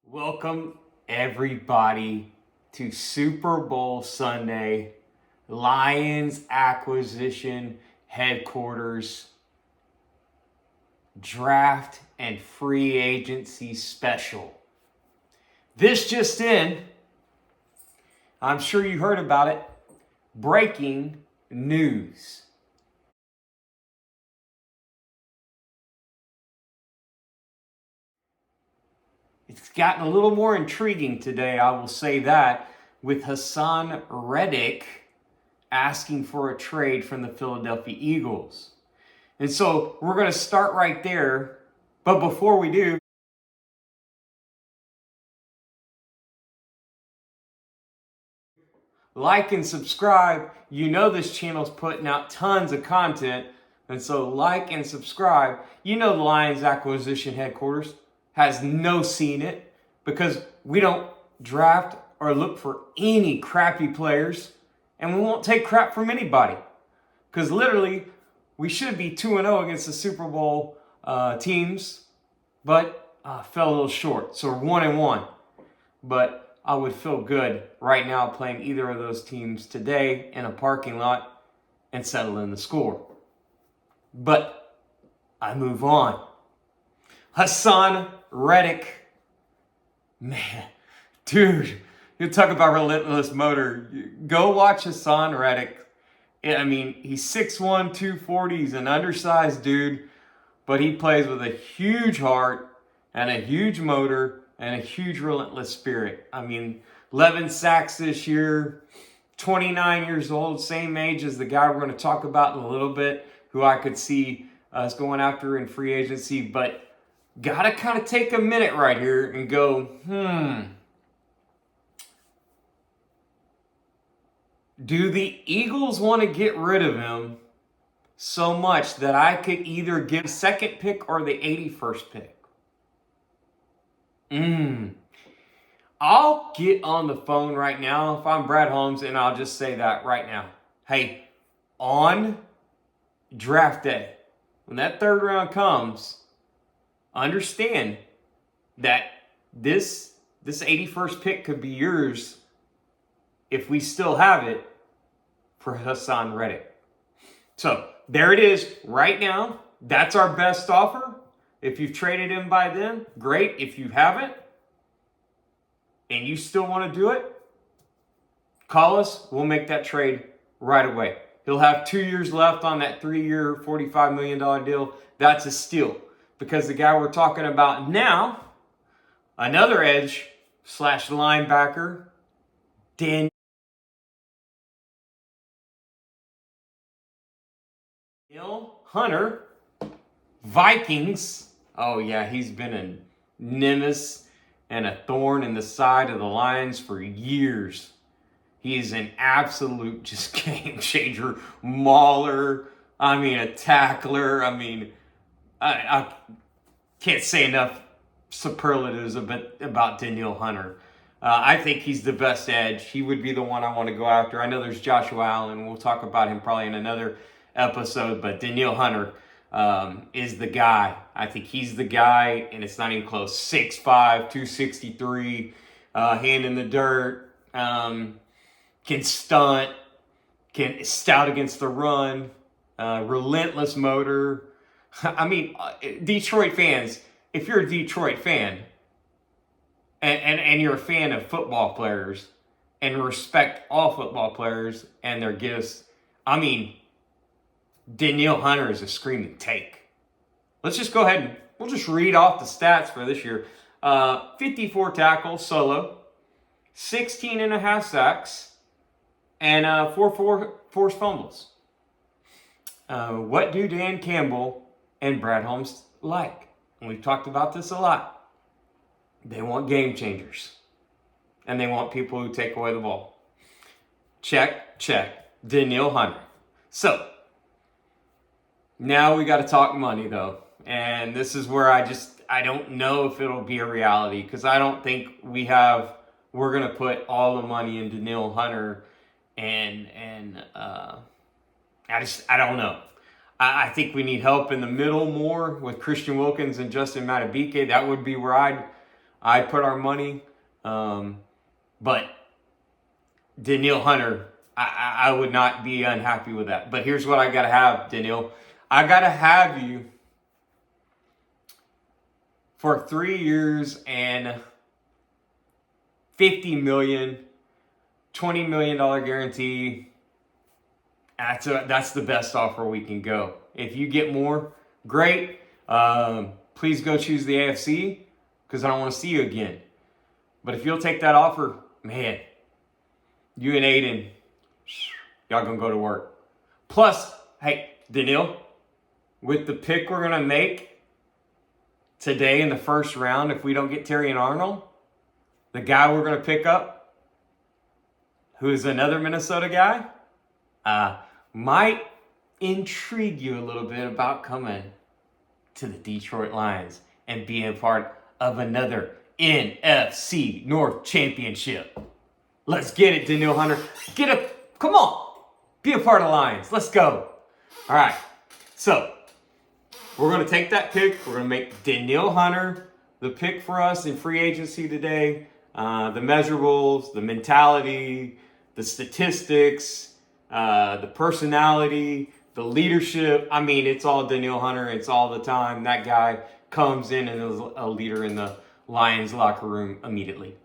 Welcome, everybody, to Super Bowl Sunday, Lions Acquisition Headquarters, Draft and Free Agency Special. This just in, I'm sure you heard about it, breaking news. It's gotten a little more intriguing today, I will say that, with Haason Reddick asking for a trade from the Philadelphia Eagles. And so we're going to start right there. But before we do, like and subscribe. You know this channel's putting out tons of content. And so like and subscribe. You know the Lions Acquisition Headquarters has no say in it because we don't draft or look for any crappy players, and we won't take crap from anybody. Because literally, we should be 2-0 against the Super Bowl teams, but fell a little short. So we're 1-1. But I would feel good right now playing either of those teams today in a parking lot and settling the score. But I move on. Haason Reddick. Man, dude, you talk about relentless motor. Go watch Haason Reddick. I mean, he's 6'1", 240. He's an undersized dude, but he plays with a huge heart and a huge motor and a huge relentless spirit. I mean, 11 sacks this year, 29 years old, same age as the guy we're going to talk about in a little bit, who I could see us going after in free agency. But got to kind of take a minute right here and go, do the Eagles want to get rid of him so much that I could either give the second pick or the 81st pick? I'll get on the phone right now if I'm Brad Holmes, and I'll just say that right now. Hey, on draft day, when that third round comes, understand that this 81st pick could be yours if we still have it for Haason Reddick. So there it is right now. That's our best offer. If you've traded him by then, great. If you haven't and you still want to do it, call us. We'll make that trade right away. He'll have 2 years left on that 3-year, $45 million deal. That's a steal. Because the guy we're talking about now, another edge / linebacker, Daniel Hunter, Vikings. Oh yeah, he's been a nemesis and a thorn in the side of the Lions for years. He is an absolute just game changer, mauler. I mean, a tackler. I mean, I can't say enough superlatives about Daniel Hunter. I think he's the best edge. He would be the one I want to go after. I know there's Joshua Allen. We'll talk about him probably in another episode, but Daniel Hunter is the guy. I think he's the guy, and it's not even close. 6'5", 263, hand in the dirt, can stunt, can stout against the run, relentless motor. I mean, Detroit fans, if you're a Detroit fan and you're a fan of football players and respect all football players and their gifts, I mean, Daniel Hunter is a screaming take. Let's just go ahead and we'll just read off the stats for this year. 54 tackles solo, 16 and a half sacks, and 4 forced fumbles. What do Dan Campbell and Brad Holmes like? And we've talked about this a lot. They want game changers. And they want people who take away the ball. Check. Daniel Hunter. So, now we got to talk money, though. And this is where I don't know if it'll be a reality. Because I don't think we're going to put all the money into Daniel Hunter. And I don't know. I think we need help in the middle more with Christian Wilkins and Justin Matabike. That would be where I put our money. But Danielle Hunter, I would not be unhappy with that. But here's what I got to have, Danielle. I got to have you for 3 years and $50 million, $20 million guarantee. That's the best offer we can go. If you get more, great. Please go choose the AFC because I don't want to see you again. But if you'll take that offer, man, you and Aiden, y'all gonna go to work. Plus, hey, Danielle, with the pick we're gonna make today in the first round, if we don't get Terry and Arnold, the guy we're gonna pick up, who is another Minnesota guy, might intrigue you a little bit about coming to the Detroit Lions and being part of another NFC North Championship. Let's get it, Danielle Hunter. Come on. Be a part of Lions. Let's go. All right. So, we're going to take that pick. We're going to make Danielle Hunter the pick for us in free agency today. The measurables, the mentality, the statistics, the personality, the leadership. I mean, it's all Danielle Hunter. It's all the time. That guy comes in and is a leader in the Lions locker room immediately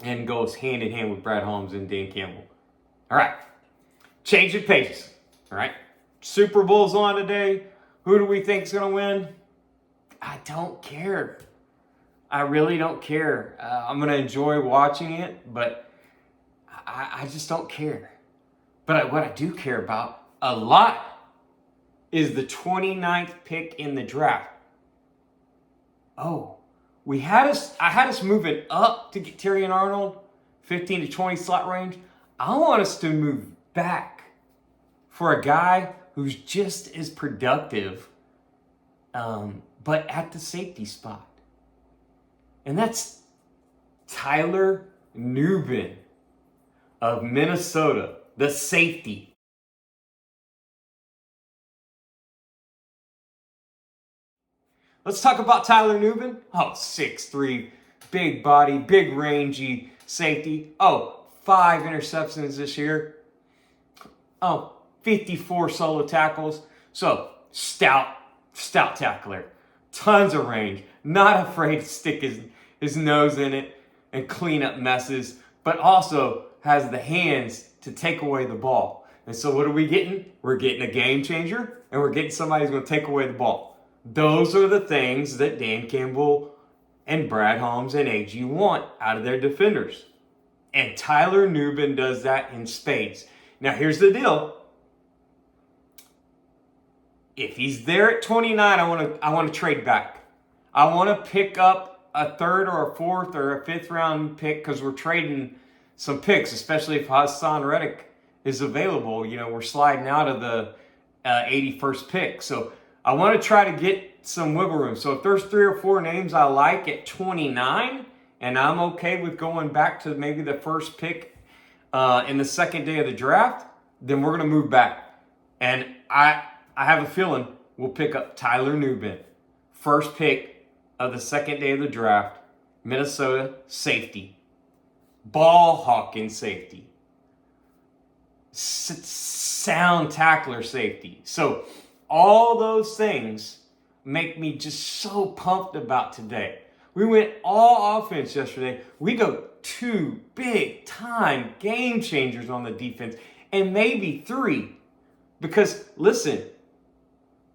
and goes hand in hand with Brad Holmes and Dan Campbell. All right. Changing pages. All right. Super Bowl's on today. Who do we think is going to win? I don't care. I really don't care. I'm going to enjoy watching it, but I just don't care. But what I do care about a lot is the 29th pick in the draft. Oh, I had us moving up to get Terry and Arnold, 15 to 20 slot range. I want us to move back for a guy who's just as productive, but at the safety spot. And that's Tyler Nubin of Minnesota, the safety. Let's talk about Tyler Nubin. Oh, 6'3", big body, big rangy safety. Oh, 5 interceptions this year. Oh, 54 solo tackles. So, stout tackler. Tons of range. Not afraid to stick his nose in it and clean up messes, but also has the hands to take away the ball. And so what are we getting? We're getting a game changer, and we're getting somebody who's going to take away the ball. Those are the things that Dan Campbell and Brad Holmes and AG want out of their defenders. And Tyler Nubin does that in spades. Now, here's the deal. If he's there at 29, I want to trade back. I want to pick up a third or a fourth or a fifth round pick because we're trading some picks, especially if Hassan Reddick is available. You know, we're sliding out of the 81st pick. So I want to try to get some wiggle room. So if there's 3 or 4 names I like at 29, and I'm okay with going back to maybe the first pick in the second day of the draft, then we're going to move back. And I have a feeling we'll pick up Tyler Nubin, first pick of the second day of the draft, Minnesota safety, ball hawking safety, sound tackler safety. So all those things make me just so pumped about today. We went all offense yesterday. We go 2 big time game changers on the defense, and maybe 3. Because listen,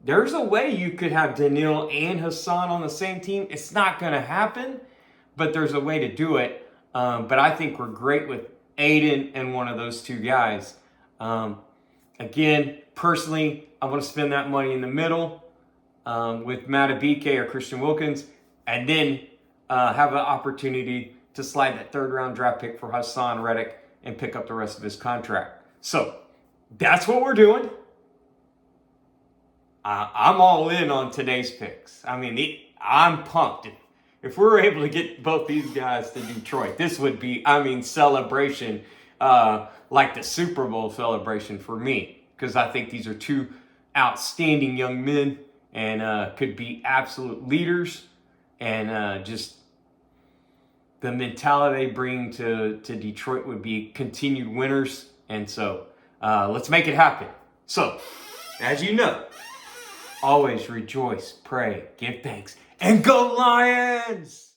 there's a way you could have Danielle and Hassan on the same team. It's not going to happen, but there's a way to do it. But I think we're great with Aiden and one of those 2 guys. Again, personally, I want to spend that money in the middle with Matabike or Christian Wilkins, and then have an opportunity to slide that 3rd round draft pick for Hassan Reddick and pick up the rest of his contract. So that's what we're doing. I'm all in on today's picks. I mean, I'm pumped. If we were able to get both these guys to Detroit, this would be, celebration, like the Super Bowl celebration for me, because I think these are 2 outstanding young men and could be absolute leaders and just the mentality they bring to Detroit would be continued winners. And so let's make it happen. So, as you know, always rejoice, pray, give thanks, and go Lions!